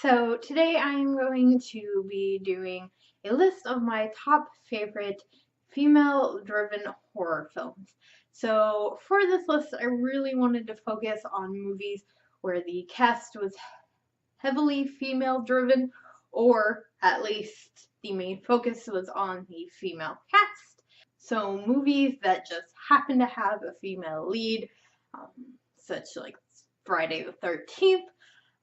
So today I'm going to be doing a list of my top favorite female-driven horror films. So for this list, I really wanted to focus on movies where the cast was heavily female-driven, or at least the main focus was on the female cast. So movies that just happen to have a female lead, um, such like Friday the 13th,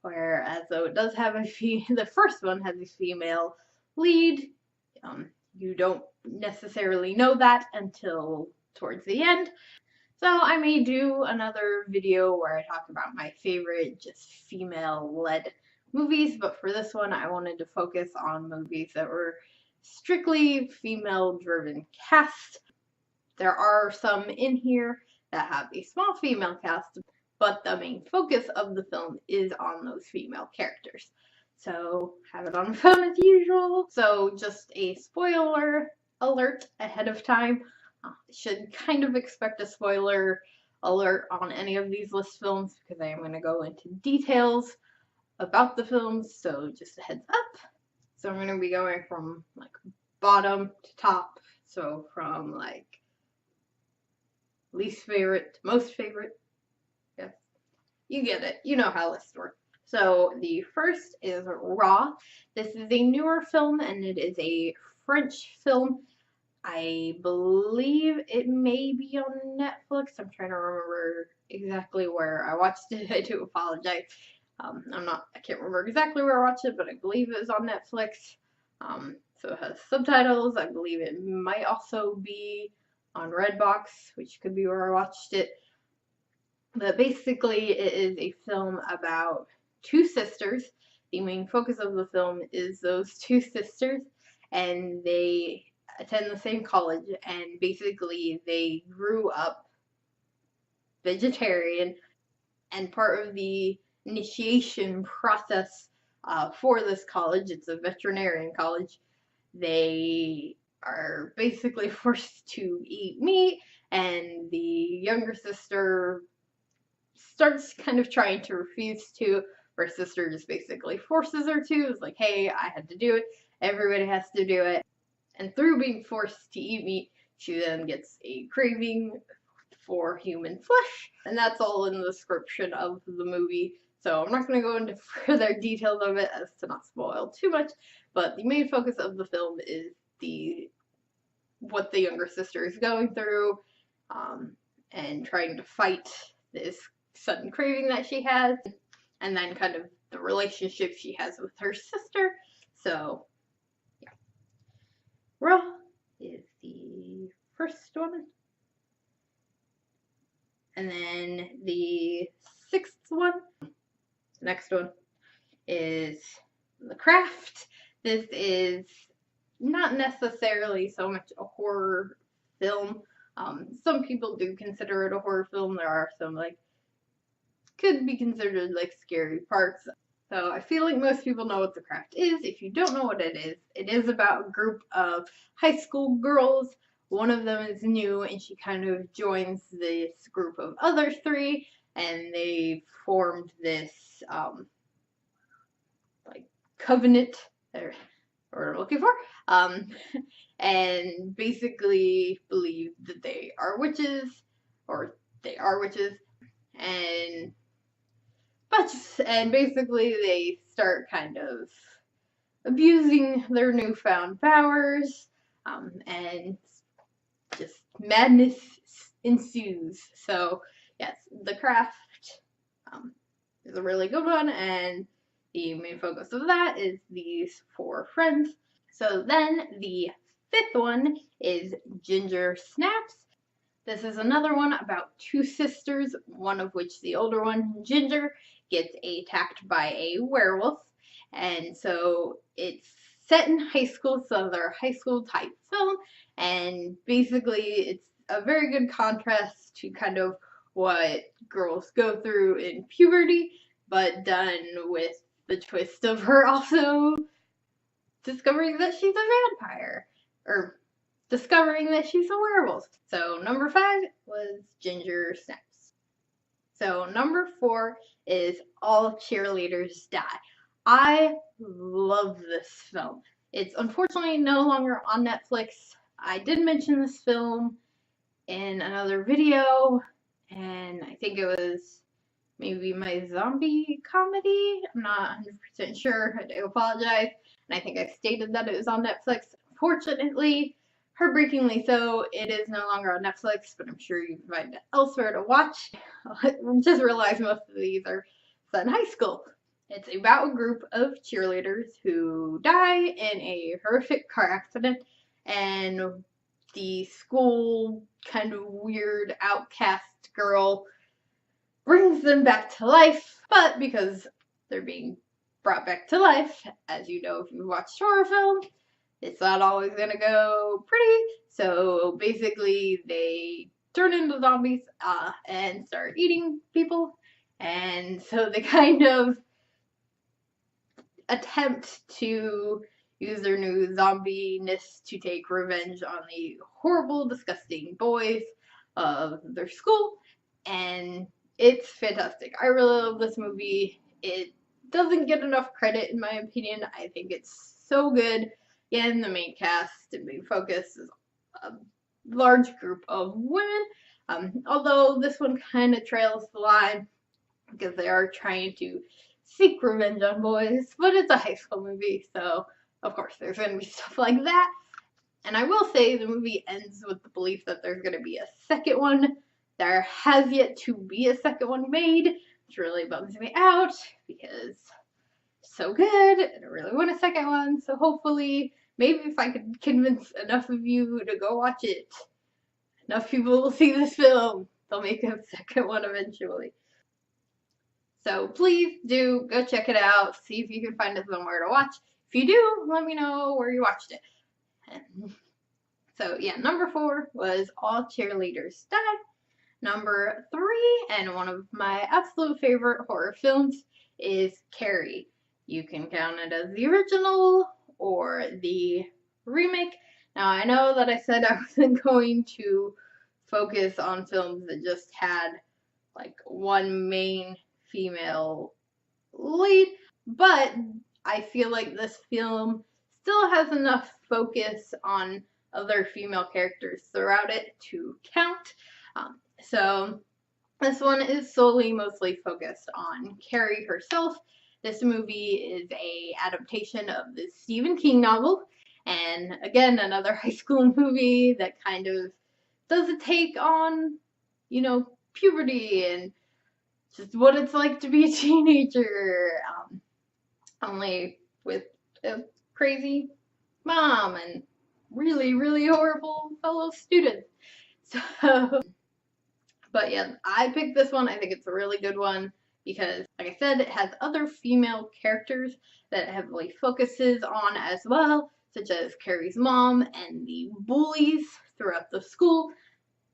whereas though it does have the first one has a female lead, you don't necessarily know that until towards the end. So I may do another video where I talk about my favorite just female-led movies, but for this one I wanted to focus on movies that were strictly female-driven cast. There are some in here that have a small female cast, but the main focus of the film is on those female characters. So have it on the phone as usual. So just a spoiler alert ahead of time. Should kind of expect a spoiler alert on any of these list films because I am going to go into details about the films, so just a heads up. So I'm going to be going from like bottom to top, so from like least favorite to most favorite. Yes, you get it. You know how lists work. So the first is Raw. This is a newer film and it is a French film. I believe it may be on Netflix. I'm trying to remember exactly where I watched it. I do apologize. I can't remember exactly where I watched it, but I believe it was on Netflix. So it has subtitles. I believe it might also be on Redbox, which could be where I watched it. But basically, it is a film about two sisters. The main focus of the film is those two sisters, and they attend the same college, and basically they grew up vegetarian, and part of the initiation process for this college, it's a veterinarian college, they are basically forced to eat meat, and the younger sister starts kind of trying to refuse to. Her sister just basically forces her to. It's like, hey, I had to do it. Everybody has to do it. And through being forced to eat meat, she then gets a craving for human flesh. And that's all in the description of the movie. So I'm not going to go into further details of it as to not spoil too much. But the main focus of the film is what the younger sister is going through, and trying to fight this sudden craving that she has, and then kind of the relationship she has with her sister. So yeah, Raw is the first one, and then the next one is The Craft. This is not necessarily so much a horror film. Some people do consider it a horror film. There are some like could be considered like scary parts. So I feel like most people know what The Craft is. If you don't know what it is about a group of high school girls. One of them is new and she kind of joins this group of other three, and they formed this like covenant, or what I'm looking for, and basically believe that they are witches, and basically they start kind of abusing their newfound powers, and just madness ensues. So yes, The Craft is a really good one, and the main focus of that is these four friends. So then the fifth one is Ginger Snaps. This is another one about two sisters, one of which, the older one, Ginger, gets attacked by a werewolf. And so it's set in high school, so they're a high school type film. And basically it's a very good contrast to kind of what girls go through in puberty, but done with the twist of her also discovering that she's a vampire, or discovering that she's a werewolf. So number 5 was Ginger Snaps. So number 4 is All Cheerleaders Die. I love this film. It's unfortunately no longer on Netflix. I did mention this film in another video, and I think it was maybe my zombie comedy. I'm not 100% sure. I do apologize. And I think I stated that it was on Netflix. Fortunately, heartbreakingly so, it is no longer on Netflix, but I'm sure you can find it elsewhere to watch. I just realized most of these are set in high school. It's about a group of cheerleaders who die in a horrific car accident, and the school kind of weird outcast girl brings them back to life, but because they're being brought back to life, as you know if you've watched horror films, it's not always gonna go pretty. So basically, they turn into zombies and start eating people, and so they kind of attempt to use their new zombie-ness to take revenge on the horrible, disgusting boys of their school, and it's fantastic. I really love this movie. It doesn't get enough credit, in my opinion. I think it's so good. Again, the main cast and main focus is a large group of women, although this one kind of trails the line because they are trying to seek revenge on boys, but it's a high school movie, so of course there's going to be stuff like that. And I will say the movie ends with the belief that there's going to be a second one. There has yet to be a second one made, which really bums me out because it's so good and I really want a second one. So hopefully, maybe if I could convince enough of you to go watch it, enough people will see this film, they'll make a second one eventually. So please do go check it out. See if you can find it somewhere to watch. If you do, let me know where you watched it. So yeah, number 4 was All Cheerleaders Die. Number 3, and one of my absolute favorite horror films, is Carrie. You can count it as the original or the remake. Now I know that I said I wasn't going to focus on films that just had like one main female lead, but I feel like this film still has enough focus on other female characters throughout it to count. So this one is solely mostly focused on Carrie herself. This movie is a adaptation of the Stephen King novel, and again, another high school movie that kind of does a take on, puberty and just what it's like to be a teenager, only with a crazy mom and really, really horrible fellow students. So, but yeah, I picked this one. I think it's a really good one because, like I said, it has other female characters that it heavily focuses on as well, such as Carrie's mom and the bullies throughout the school.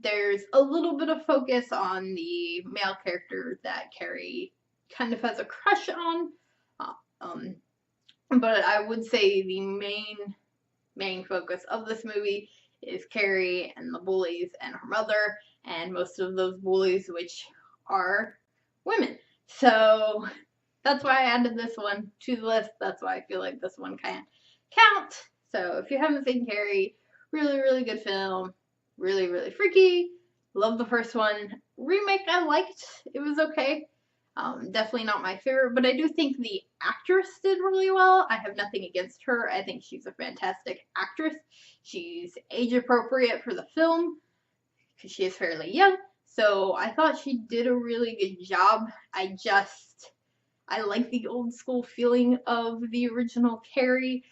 There's a little bit of focus on the male character that Carrie kind of has a crush on, but I would say the main focus of this movie is Carrie and the bullies and her mother, and most of those bullies, which are women. So that's why I added this one to the list. That's why I feel like this one can count. So if you haven't seen Carrie, really, really good film. Really, really freaky. Love the first one. Remake I liked. It was okay. Definitely not my favorite, but I do think the actress did really well. I have nothing against her. I think she's a fantastic actress. She's age appropriate for the film because she is fairly young. So I thought she did a really good job. I like the old school feeling of the original Carrie.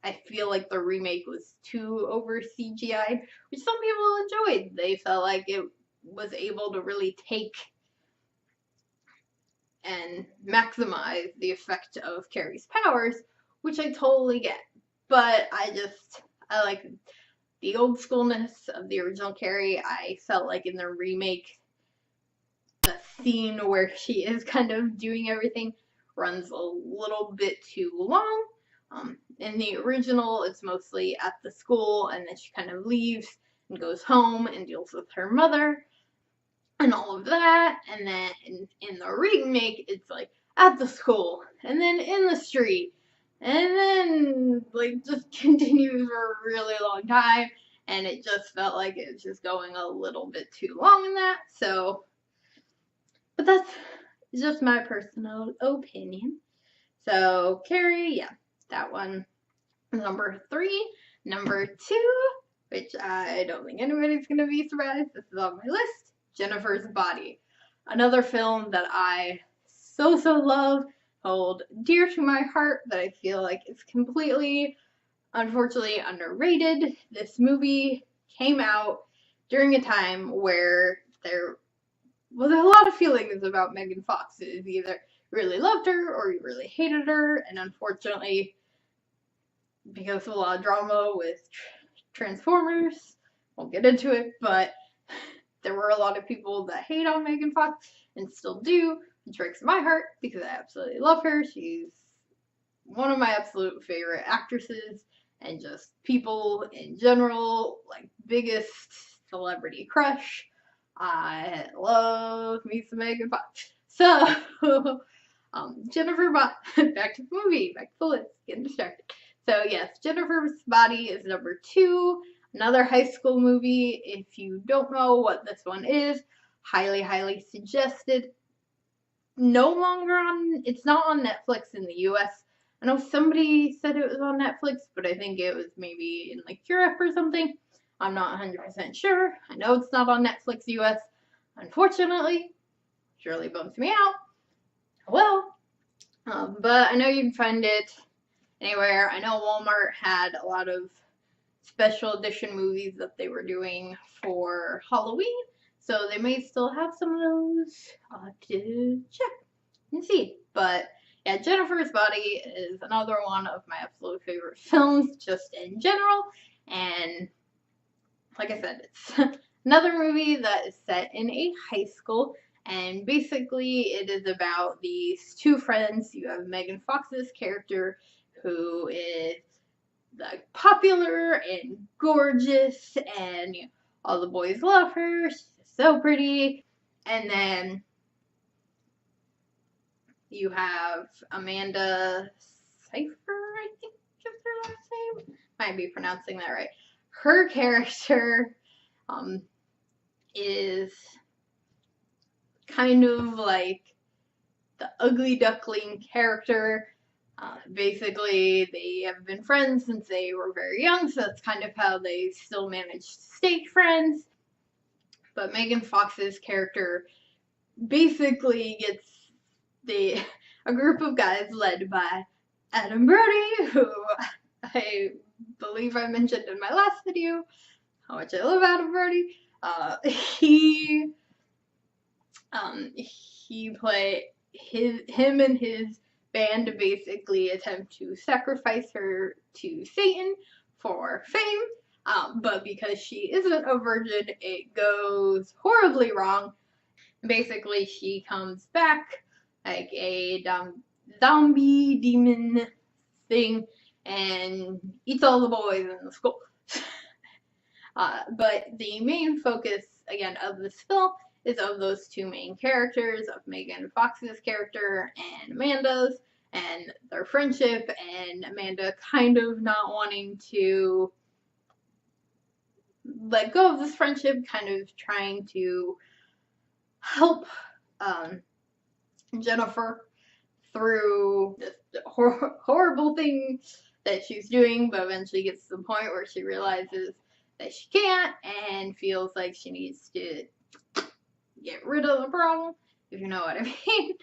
I feel like the remake was too over CGI, which some people enjoyed. They felt like it was able to really take and maximize the effect of Carrie's powers, which I totally get. But I like the old schoolness of the original Carrie. I felt like in the remake, the scene where she is kind of doing everything runs a little bit too long. In the original, it's mostly at the school, and then she kind of leaves and goes home and deals with her mother and all of that. And then in the remake, it's like at the school, and then in the street, and then like just continues for a really long time, and it just felt like it was just going a little bit too long in that. So, but that's just my personal opinion. So, Carrie, yeah, that one. Number 3. Number 2, which I don't think anybody's gonna be surprised, this is on my list, Jennifer's Body. Another film that I so love, hold dear to my heart, that I feel like is completely, unfortunately, underrated. This movie came out during a time where there was a lot of feelings about Megan Fox. You either really loved her or you really hated her, and unfortunately, because of a lot of drama with Transformers, won't get into it, but there were a lot of people that hate on Megan Fox and still do, which breaks my heart because I absolutely love her. She's one of my absolute favorite actresses and just people in general, like biggest celebrity crush. I love me some Megan Fox. So, Jennifer, back to the movie, back to the list, getting distracted. So yes, Jennifer's Body is number 2. Another high school movie. If you don't know what this one is, highly suggested. No longer on, it's not on Netflix in the US. I know somebody said it was on Netflix, but I think it was maybe in like Europe or something. I'm not 100% sure. I know it's not on Netflix US, unfortunately. Which really bums me out. Well, but I know you can find it anywhere. I know Walmart had a lot of special edition movies that they were doing for Halloween, so they may still have some of those. I'll have to check and see. But yeah, Jennifer's Body is another one of my absolute favorite films, just in general. And like I said, it's another movie that is set in a high school. And basically, it is about these two friends. You have Megan Fox's character, who is like popular and gorgeous, and all the boys love her. She's so pretty. And then you have Amanda Seyfried, I think is her last name. Might be pronouncing that right. Her character is kind of like the ugly duckling character. Basically, they have been friends since they were very young, so that's kind of how they still managed to stay friends. But Megan Fox's character basically gets a group of guys led by Adam Brody, who I believe I mentioned in my last video how much I love Adam Brody. Him and his band basically attempt to sacrifice her to Satan for fame, but because she isn't a virgin, it goes horribly wrong. Basically, she comes back like a zombie demon thing and eats all the boys in the school. But the main focus, again, of this film is of those two main characters, of Megan Fox's character and Amanda's, and their friendship, and Amanda kind of not wanting to let go of this friendship, kind of trying to help Jennifer through this horrible thing that she's doing, but eventually gets to the point where she realizes that she can't and feels like she needs to get rid of the problem, if you know what I mean.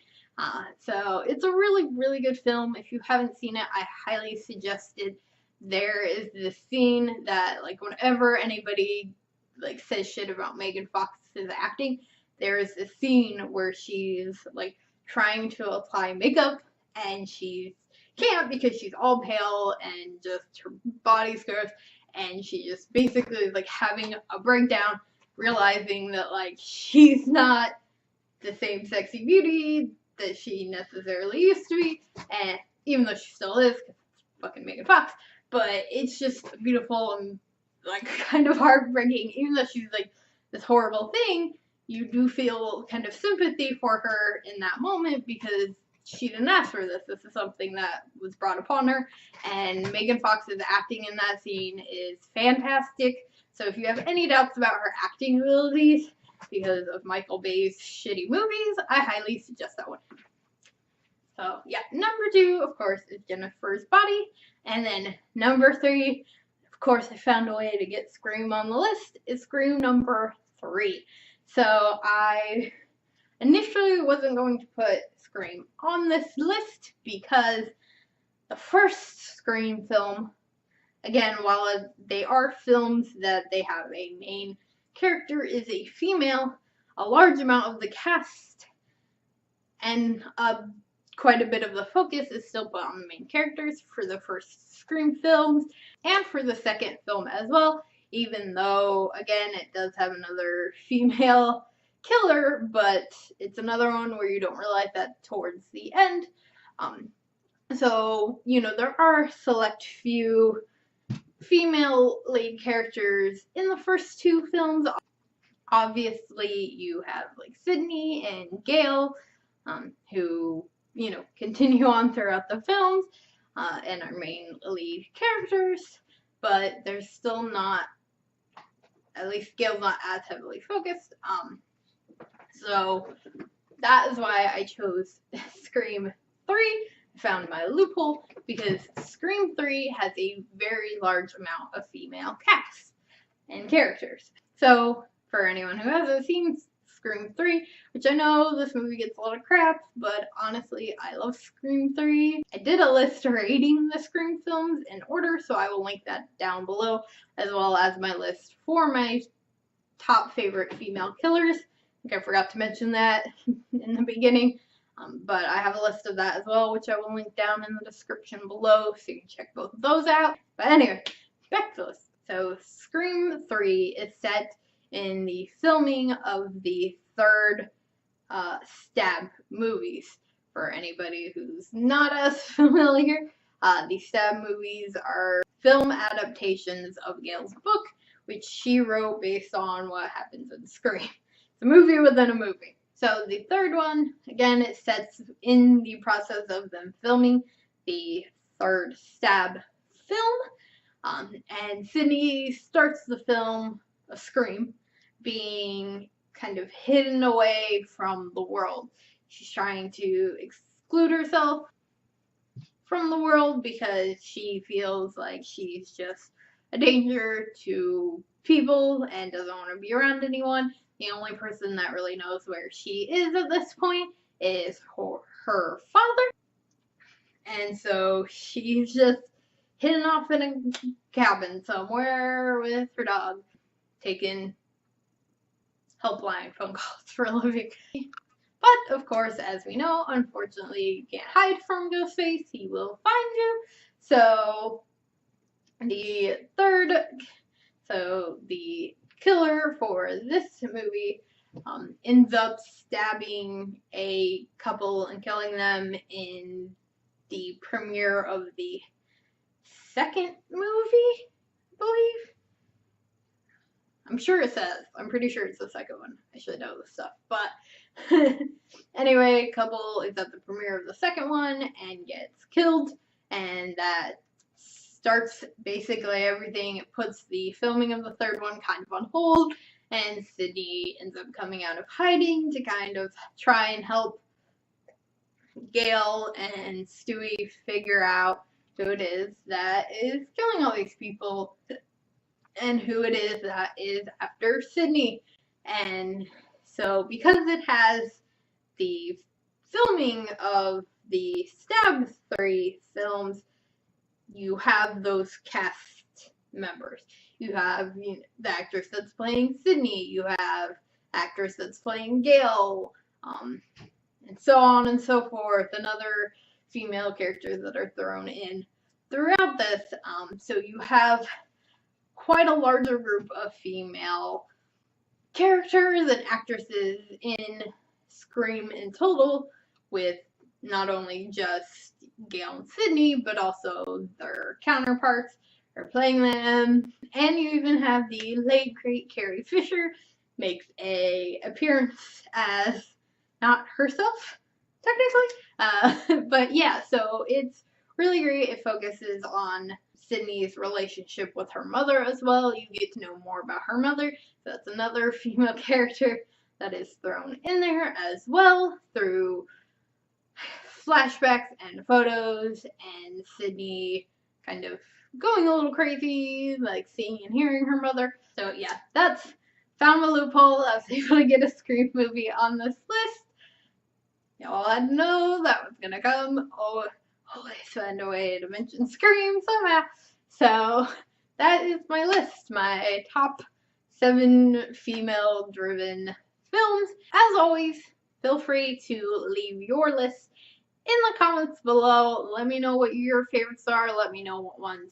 So it's a really good film. If you haven't seen it, I highly suggest it. There is this scene that, like, whenever anybody like says shit about Megan Fox's acting, there is this scene where she's like trying to apply makeup and she can't because she's all pale and just her body's gross, and she just basically is like having a breakdown, realizing that like she's not the same sexy beauty that she necessarily used to be, and even though she still is, because it's fucking Megan Fox, but it's just beautiful and like kind of heartbreaking. Even though she's like this horrible thing, you do feel kind of sympathy for her in that moment because she didn't ask for this. This is something that was brought upon her, and Megan Fox's acting in that scene is fantastic. So if you have any doubts about her acting abilities because of Michael Bay's shitty movies, I highly suggest that one. So yeah, number 2, of course, is Jennifer's Body. And then number 3, of course, I found a way to get Scream on the list, is Scream number 3. So I initially wasn't going to put Scream on this list because the first Scream film, again, while they are films that they have a main character is a female, a large amount of the cast and quite a bit of the focus is still put on the main characters for the first Scream films and for the second film as well, even though, again, it does have another female killer, but it's another one where you don't realize that towards the end. So, you know, there are select few female lead characters in the first 2 films. Obviously, you have like Sydney and Gail, who, you know, continue on throughout the films and are main lead characters, but there's still not, at least Gail's not as heavily focused. So that is why I chose Scream 3. I found my loophole because Scream 3 has a very large amount of female cast and characters. So for anyone who hasn't seen Scream 3, which I know this movie gets a lot of crap, but honestly, I love Scream 3. I did a list rating the Scream films in order, so I will link that down below, as well as my list for my top favorite female killers. I think I forgot to mention that in the beginning, but I have a list of that as well, which I will link down in the description below, so you can check both of those out. But anyway, back to this. So Scream 3 is set in the filming of the third Stab movies. For anybody who's not as familiar, the Stab movies are film adaptations of Gail's book, which she wrote based on what happens in Scream. It's a movie within a movie. So the third one, again, it sets in the process of them filming the third Stab film. And Sydney starts the film, a Scream, being kind of hidden away from the world. She's trying to exclude herself from the world because she feels like she's just a danger to people and doesn't want to be around anyone. The only person that really knows where she is at this point is her father. And so she's just hidden off in a cabin somewhere with her dog, taking helpline phone calls for a living. But, of course, as we know, unfortunately, you can't hide from Ghostface. He will find you. So, the killer for this movie ends up stabbing a couple and killing them in the premiere of the second movie, I believe. I'm sure it says. I'm pretty sure it's the second one. I should know this stuff. But anyway, couple is at the premiere of the second one and gets killed. And that starts basically everything. It puts the filming of the third one kind of on hold. And Sydney ends up coming out of hiding to kind of try and help Gail and Stewie figure out who it is that is killing all these people and who it is that is after Sydney. And so because it has the filming of the Stab 3 films, you have those cast members. You have the actress that's playing Sydney, you have actress that's playing Gail, and so on and so forth, and other female characters that are thrown in throughout this. So you have quite a larger group of female characters and actresses in Scream in total, with not only just Gail and Sydney, but also their counterparts are playing them. And you even have the late great Carrie Fisher makes a appearance as not herself, technically. But yeah, so it's really great. It focuses on Sydney's relationship with her mother as well. You get to know more about her mother. So that's another female character that is thrown in there as well through flashbacks and photos and Sydney kind of going a little crazy, like seeing and hearing her mother. So yeah, that's found my loophole. I was able to get a Scream movie on this list. Y'all had to know that was gonna come. Oh, always find a way to mention Scream somehow. So that is my list, my top 7 female-driven films. As always, feel free to leave your list in the comments below. Let me know what your favorites are. Let me know what ones